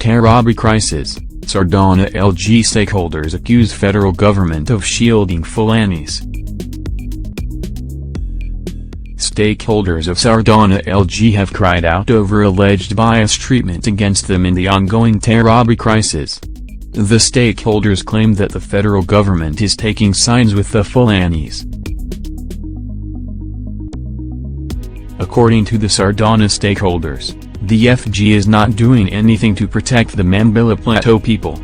Taraba crisis, Sardauna LG stakeholders accuse federal government of shielding Fulanis. Stakeholders of Sardauna LG have cried out over alleged bias treatment against them in the ongoing Taraba crisis. The stakeholders claim that the federal government is taking sides with the Fulanis. According to the Sardauna stakeholders, the FG is not doing anything to protect the Mambilla Plateau people.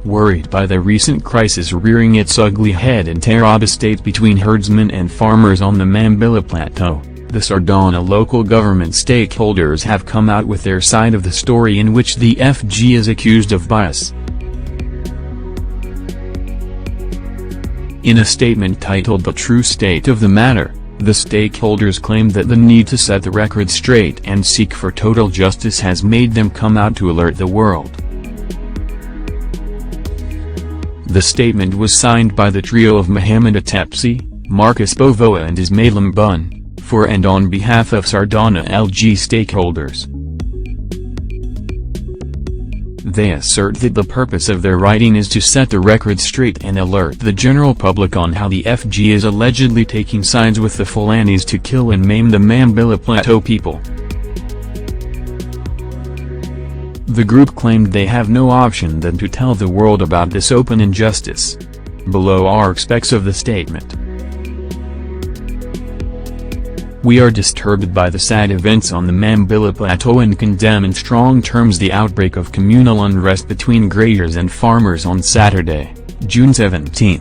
Worried by the recent crisis rearing its ugly head in Taraba State between herdsmen and farmers on the Mambilla Plateau, the Sardauna local government stakeholders have come out with their side of the story in which the FG is accused of bias. In a statement titled "The True State of the Matter," the stakeholders claim that the need to set the record straight and seek for total justice has made them come out to alert the world. The statement was signed by the trio of Mohamed Atepsi, Marcus Bovoa and Ismail Bun, for and on behalf of Sardauna LG stakeholders. They assert that the purpose of their writing is to set the record straight and alert the general public on how the FG is allegedly taking sides with the Fulanis to kill and maim the Mambilla Plateau people. The group claimed they have no option than to tell the world about this open injustice. Below are extracts of the statement. We are disturbed by the sad events on the Mambilla Plateau and condemn in strong terms the outbreak of communal unrest between grazers and farmers on Saturday, June 17.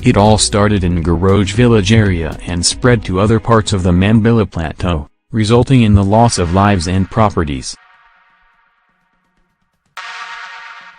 It all started in Garoj village area and spread to other parts of the Mambilla Plateau, resulting in the loss of lives and properties.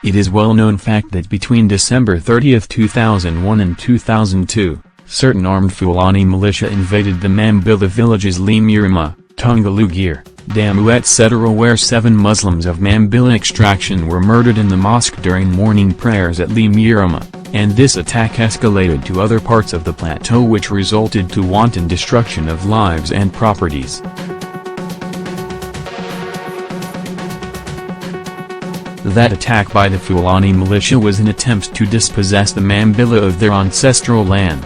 It is well-known fact that between December 30, 2001 and 2002, certain armed Fulani militia invaded the Mambilla villages Limirama, Tungalugir, Damu etc., where 7 Muslims of Mambilla extraction were murdered in the mosque during morning prayers at Limirama, and this attack escalated to other parts of the plateau which resulted to wanton destruction of lives and properties. That attack by the Fulani militia was an attempt to dispossess the Mambilla of their ancestral land.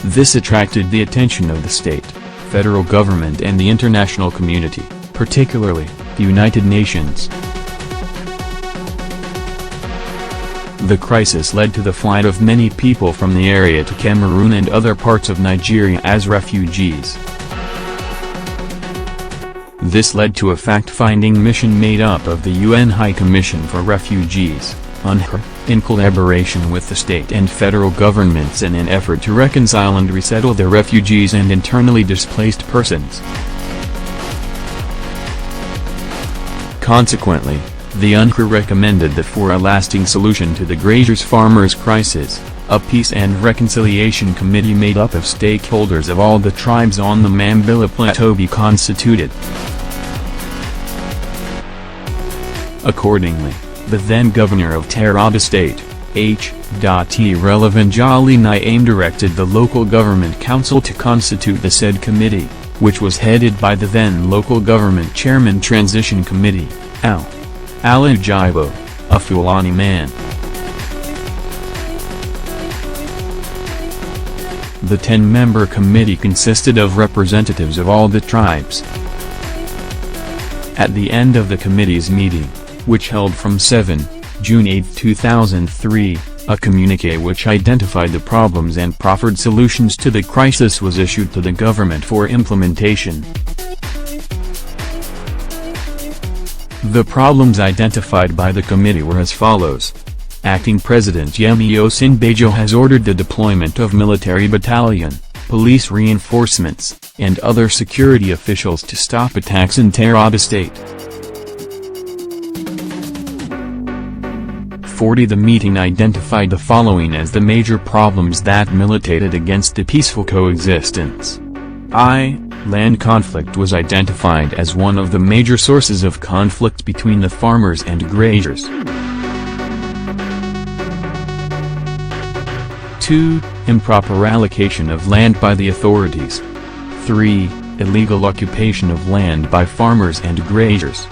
This attracted the attention of the state, federal government and the international community, particularly the United Nations. The crisis led to the flight of many people from the area to Cameroon and other parts of Nigeria as refugees. This led to a fact-finding mission made up of the UN High Commission for Refugees, UNHCR, in collaboration with the state and federal governments in an effort to reconcile and resettle the refugees and internally displaced persons. Consequently, the UNHCR recommended that for a lasting solution to the grazers-farmers crisis, a Peace and Reconciliation Committee made up of stakeholders of all the tribes on the Mambilla Plateau be constituted. Accordingly, the then governor of Taraba State, H. T. Relevanjali Naim directed the local government council to constitute the said committee, which was headed by the then local government chairman Transition Committee, Ali Jaibo, a Fulani man. The 10-member committee consisted of representatives of all the tribes. At the end of the committee's meeting, which held from June 8, 2003, a communiqué which identified the problems and proffered solutions to the crisis was issued to the government for implementation. The problems identified by the committee were as follows. Acting President Yemi Osinbajo has ordered the deployment of military battalion, police reinforcements, and other security officials to stop attacks in Taraba State. 40 The meeting identified the following as the major problems that militated against the peaceful coexistence. Land conflict was identified as one of the major sources of conflict between the farmers and grazers. 2. Improper allocation of land by the authorities. 3. illegal occupation of land by farmers and grazers.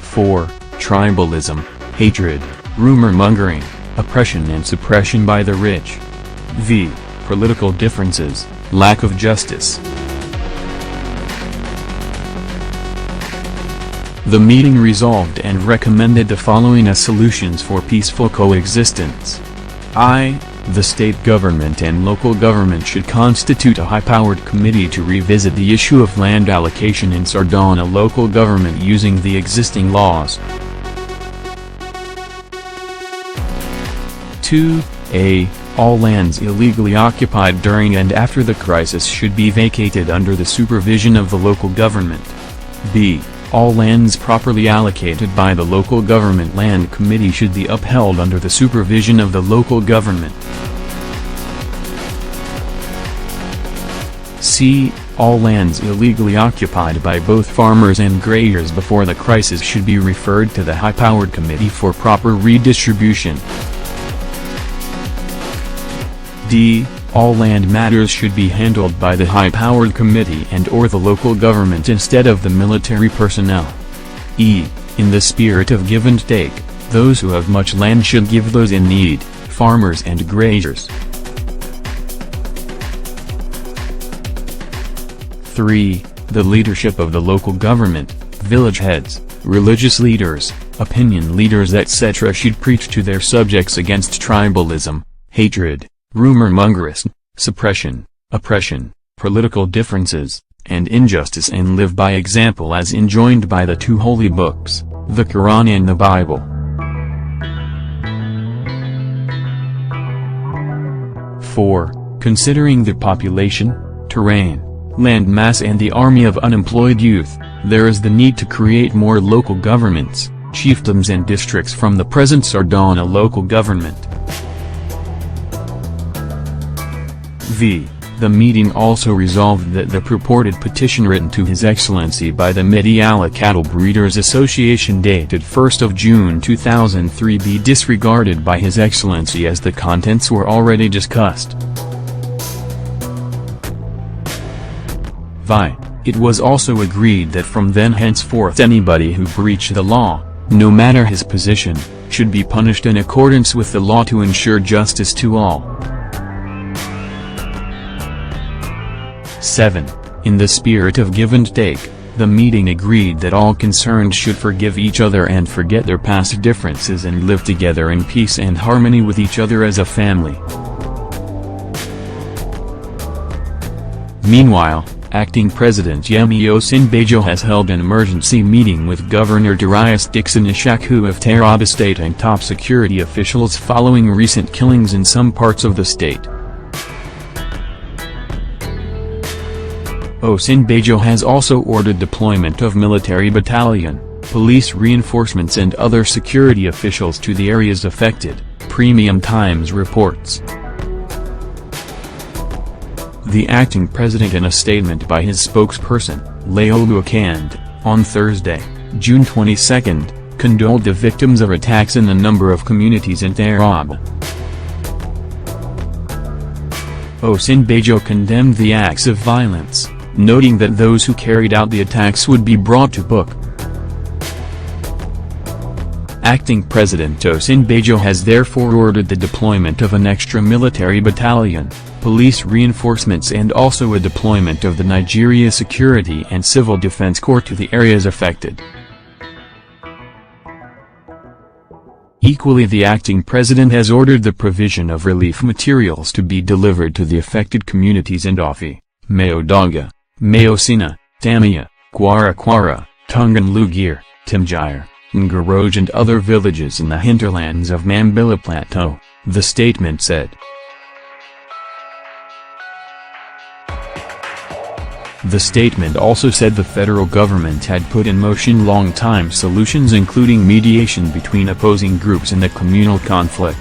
4. Tribalism, hatred, rumor-mongering, oppression and suppression by the rich. V. Political differences, lack of justice. The meeting resolved and recommended the following as solutions for peaceful coexistence. I. The state government and local government should constitute a high-powered committee to revisit the issue of land allocation in Sardauna local government using the existing laws. 2. All lands illegally occupied during and after the crisis should be vacated under the supervision of the local government. B. All lands properly allocated by the local government land committee should be upheld under the supervision of the local government. C. All lands illegally occupied by both farmers and grazers before the crisis should be referred to the high-powered committee for proper redistribution. D. All land matters should be handled by the high-powered committee and/or the local government instead of the military personnel. E. In the spirit of give and take, those who have much land should give those in need, farmers and grazers. 3. The leadership of the local government, village heads, religious leaders, opinion leaders etc. should preach to their subjects against tribalism, hatred, rumor-mongering, suppression, oppression, political differences, and injustice and live by example as enjoined by the two holy books, the Quran and the Bible. 4. Considering the population, terrain, land mass and the army of unemployed youth, there is the need to create more local governments, chiefdoms and districts from the present Sardauna local government. V. The meeting also resolved that the purported petition written to His Excellency by the Mediala Cattle Breeders Association dated 1st of June 2003 be disregarded by His Excellency as the contents were already discussed. V. It was also agreed that from then henceforth anybody who breached the law, no matter his position, should be punished in accordance with the law to ensure justice to all. 7. In the spirit of give and take, the meeting agreed that all concerned should forgive each other and forget their past differences and live together in peace and harmony with each other as a family. Meanwhile, Acting President Yemi Osinbajo has held an emergency meeting with Governor Darius Dixon Ishaku of Taraba State and top security officials following recent killings in some parts of the state. Osinbajo has also ordered deployment of military battalion, police reinforcements and other security officials to the areas affected, Premium Times reports. The acting president in a statement by his spokesperson, Leolu Akand, on Thursday, June 22, condoled the victims of attacks in a number of communities in Taraba. Osinbajo condemned the acts of violence, noting that those who carried out the attacks would be brought to book. Acting President Osinbajo has therefore ordered the deployment of an extra military battalion, police reinforcements and also a deployment of the Nigeria Security and Civil Defense Corps to the areas affected. Equally, the acting president has ordered the provision of relief materials to be delivered to the affected communities in Ofi, Mayodaga, Mayosina, Tamia, Kwara, Tungan-Lugir, Timjire, Ngaroj and other villages in the hinterlands of Mambilla Plateau, the statement said. The statement also said the federal government had put in motion long-time solutions including mediation between opposing groups in the communal conflict.